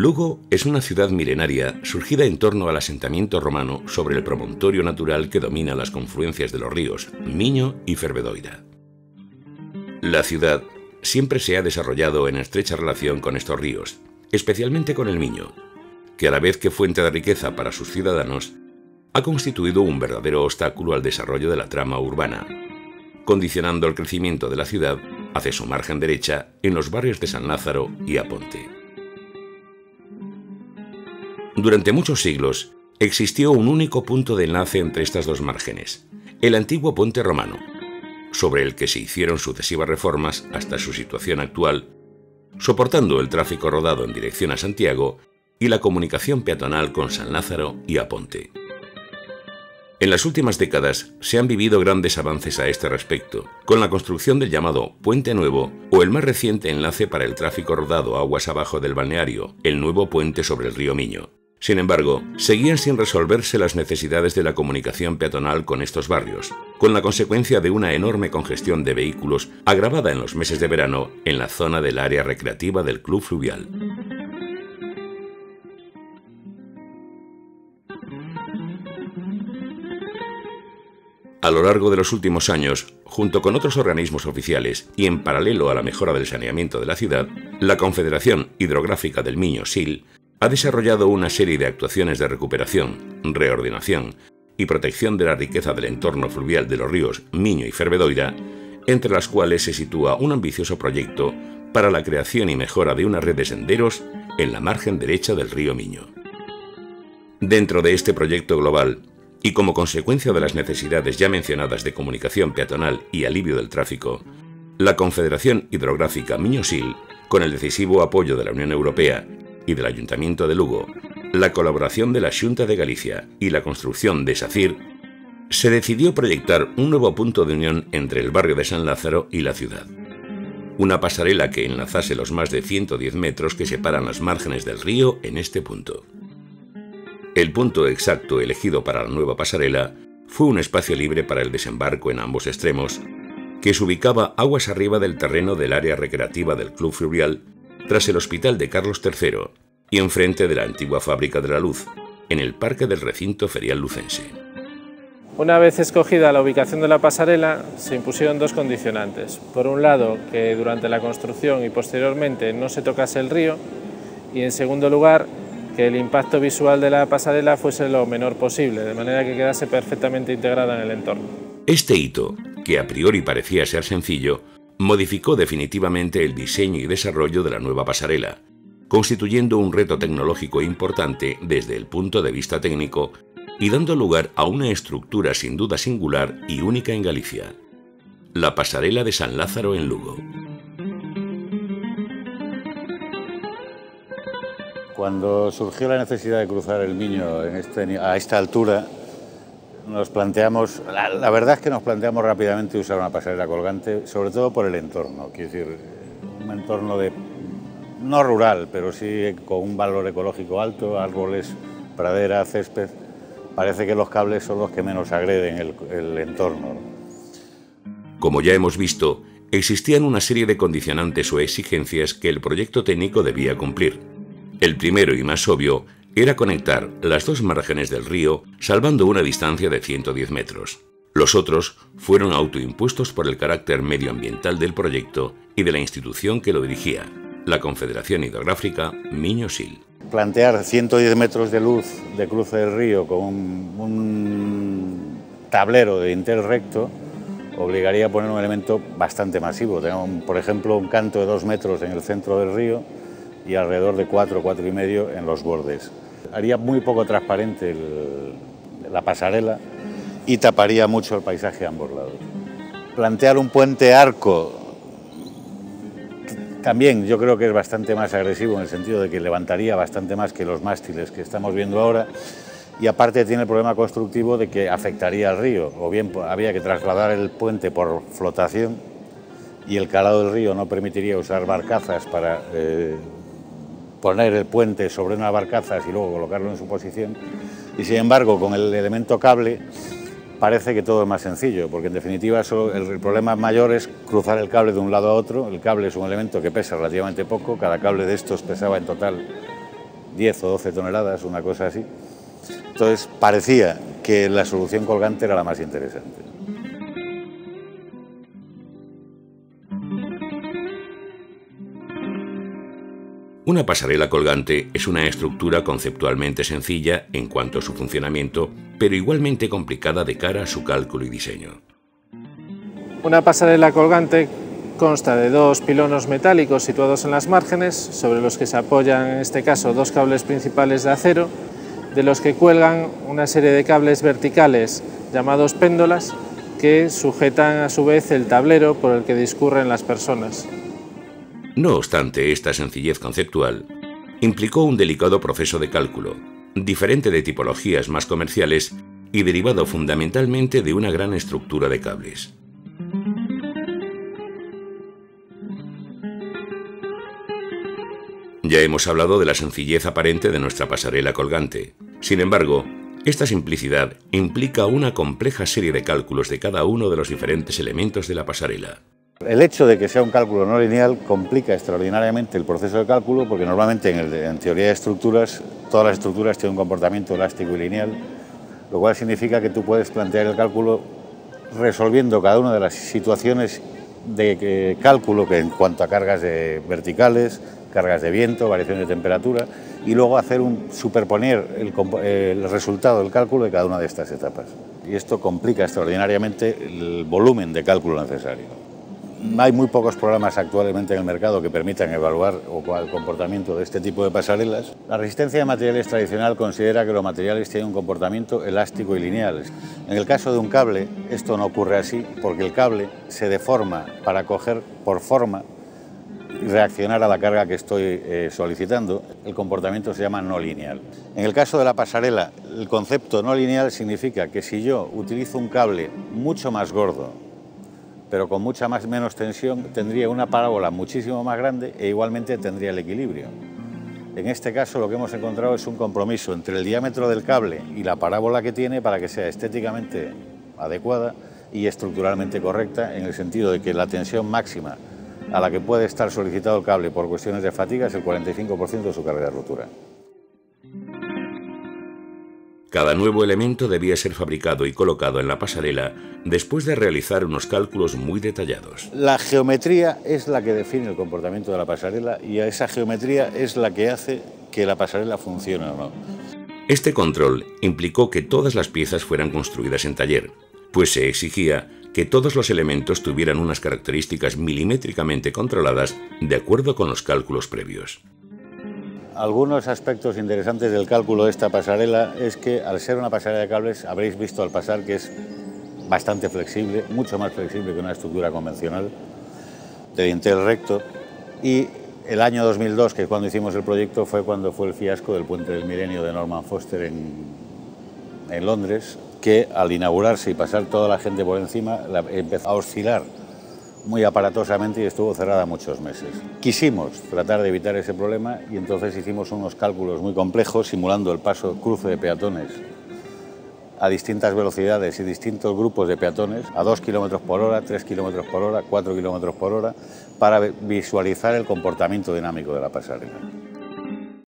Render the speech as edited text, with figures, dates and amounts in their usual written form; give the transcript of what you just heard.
Lugo es una ciudad milenaria surgida en torno al asentamiento romano sobre el promontorio natural que domina las confluencias de los ríos Miño y Fervedoira. La ciudad siempre se ha desarrollado en estrecha relación con estos ríos, especialmente con el Miño, que a la vez que fuente de riqueza para sus ciudadanos, ha constituido un verdadero obstáculo al desarrollo de la trama urbana, condicionando el crecimiento de la ciudad hacia su margen derecha en los barrios de San Lázaro y Aponte. Durante muchos siglos existió un único punto de enlace entre estas dos márgenes, el antiguo puente romano, sobre el que se hicieron sucesivas reformas hasta su situación actual, soportando el tráfico rodado en dirección a Santiago y la comunicación peatonal con San Lázaro y Aponte. En las últimas décadas se han vivido grandes avances a este respecto, con la construcción del llamado Puente Nuevo o el más reciente enlace para el tráfico rodado aguas abajo del balneario, el nuevo puente sobre el río Miño. Sin embargo, seguían sin resolverse las necesidades de la comunicación peatonal con estos barrios, con la consecuencia de una enorme congestión de vehículos agravada en los meses de verano en la zona del área recreativa del Club Fluvial. A lo largo de los últimos años, junto con otros organismos oficiales y en paralelo a la mejora del saneamiento de la ciudad, la Confederación Hidrográfica del Miño, SIL, ha desarrollado una serie de actuaciones de recuperación, reordenación y protección de la riqueza del entorno fluvial de los ríos Miño y Fervedoira, entre las cuales se sitúa un ambicioso proyecto para la creación y mejora de una red de senderos en la margen derecha del río Miño. Dentro de este proyecto global, y como consecuencia de las necesidades ya mencionadas de comunicación peatonal y alivio del tráfico, la Confederación Hidrográfica Miño-Sil, con el decisivo apoyo de la Unión Europea y del Ayuntamiento de Lugo, la colaboración de la Xunta de Galicia y la construcción de SACIR, se decidió proyectar un nuevo punto de unión entre el barrio de San Lázaro y la ciudad. Una pasarela que enlazase los más de 110 metros que separan las márgenes del río en este punto. El punto exacto elegido para la nueva pasarela fue un espacio libre para el desembarco en ambos extremos, que se ubicaba aguas arriba del terreno del área recreativa del Club Fluvial, tras el Hospital de Carlos III y enfrente de la antigua Fábrica de la Luz, en el parque del recinto ferial lucense. Una vez escogida la ubicación de la pasarela, se impusieron dos condicionantes. Por un lado, que durante la construcción y posteriormente no se tocase el río, y en segundo lugar, que el impacto visual de la pasarela fuese lo menor posible, de manera que quedase perfectamente integrada en el entorno. Este hito, que a priori parecía ser sencillo, modificó definitivamente el diseño y desarrollo de la nueva pasarela, constituyendo un reto tecnológico importante desde el punto de vista técnico y dando lugar a una estructura sin duda singular y única en Galicia: la pasarela de San Lázaro en Lugo. Cuando surgió la necesidad de cruzar el Miño a esta altura, nos planteamos, la verdad es que nos planteamos rápidamente usar una pasarela colgante, sobre todo por el entorno, quiero decir, un entorno no rural, pero sí con un valor ecológico alto, árboles, pradera, césped. Parece que los cables son los que menos agreden el entorno. Como ya hemos visto, existían una serie de condicionantes o exigencias que el proyecto técnico debía cumplir. El primero y más obvio era conectar las dos márgenes del río salvando una distancia de 110 metros. Los otros fueron autoimpuestos por el carácter medioambiental del proyecto y de la institución que lo dirigía, la Confederación Hidrográfica Miño-Sil. Plantear 110 metros de luz de cruce del río con un tablero de interrecto obligaría a poner un elemento bastante masivo. Tenemos, por ejemplo, un canto de 2 metros en el centro del río y alrededor de 4,5 en los bordes. Haría muy poco transparente la pasarela y taparía mucho el paisaje a ambos lados. Plantear un puente arco también yo creo que es bastante más agresivo en el sentido de que levantaría bastante más que los mástiles que estamos viendo ahora, y aparte tiene el problema constructivo de que afectaría al río, o bien había que trasladar el puente por flotación y el calado del río no permitiría usar barcazas para poner el puente sobre unas barcazas y luego colocarlo en su posición, y sin embargo con el elemento cable parece que todo es más sencillo, porque en definitiva el problema mayor es cruzar el cable de un lado a otro. El cable es un elemento que pesa relativamente poco, cada cable de estos pesaba en total 10 o 12 toneladas, una cosa así. Entonces parecía que la solución colgante era la más interesante. Una pasarela colgante es una estructura conceptualmente sencilla en cuanto a su funcionamiento, pero igualmente complicada de cara a su cálculo y diseño. Una pasarela colgante consta de dos pilonos metálicos situados en las márgenes, sobre los que se apoyan en este caso dos cables principales de acero, de los que cuelgan una serie de cables verticales llamados péndolas, que sujetan a su vez el tablero por el que discurren las personas. No obstante, esta sencillez conceptual implicó un delicado proceso de cálculo, diferente de tipologías más comerciales y derivado fundamentalmente de una gran estructura de cables. Ya hemos hablado de la sencillez aparente de nuestra pasarela colgante. Sin embargo, esta simplicidad implica una compleja serie de cálculos de cada uno de los diferentes elementos de la pasarela. El hecho de que sea un cálculo no lineal complica extraordinariamente el proceso de cálculo, porque normalmente en teoría de estructuras, todas las estructuras tienen un comportamiento elástico y lineal, lo cual significa que tú puedes plantear el cálculo resolviendo cada una de las situaciones de cálculo que en cuanto a cargas verticales, cargas de viento, variaciones de temperatura, y luego superponer el resultado del cálculo de cada una de estas etapas. Y esto complica extraordinariamente el volumen de cálculo necesario. Hay muy pocos programas actualmente en el mercado que permitan evaluar el comportamiento de este tipo de pasarelas. La resistencia de materiales tradicional considera que los materiales tienen un comportamiento elástico y lineal. En el caso de un cable, esto no ocurre así, porque el cable se deforma para coger por forma y reaccionar a la carga que estoy solicitando. El comportamiento se llama no lineal. En el caso de la pasarela, el concepto no lineal significa que si yo utilizo un cable mucho más gordo, pero con menos tensión, tendría una parábola muchísimo más grande e igualmente tendría el equilibrio. En este caso lo que hemos encontrado es un compromiso entre el diámetro del cable y la parábola que tiene para que sea estéticamente adecuada y estructuralmente correcta, en el sentido de que la tensión máxima a la que puede estar solicitado el cable por cuestiones de fatiga es el 45% de su carga de rotura. Cada nuevo elemento debía ser fabricado y colocado en la pasarela después de realizar unos cálculos muy detallados. La geometría es la que define el comportamiento de la pasarela y esa geometría es la que hace que la pasarela funcione o no. Este control implicó que todas las piezas fueran construidas en taller, pues se exigía que todos los elementos tuvieran unas características milimétricamente controladas de acuerdo con los cálculos previos. Algunos aspectos interesantes del cálculo de esta pasarela es que, al ser una pasarela de cables, habréis visto al pasar que es bastante flexible, mucho más flexible que una estructura convencional de dintel recto, y el año 2002, que es cuando hicimos el proyecto, fue cuando fue el fiasco del puente del Milenio de Norman Foster en Londres, que al inaugurarse y pasar toda la gente por encima empezó a oscilar muy aparatosamente y estuvo cerrada muchos meses. Quisimos tratar de evitar ese problema y entonces hicimos unos cálculos muy complejos simulando el cruce de peatones a distintas velocidades y distintos grupos de peatones a 2 km por hora, 3 km por hora, 4 km por hora, para visualizar el comportamiento dinámico de la pasarela.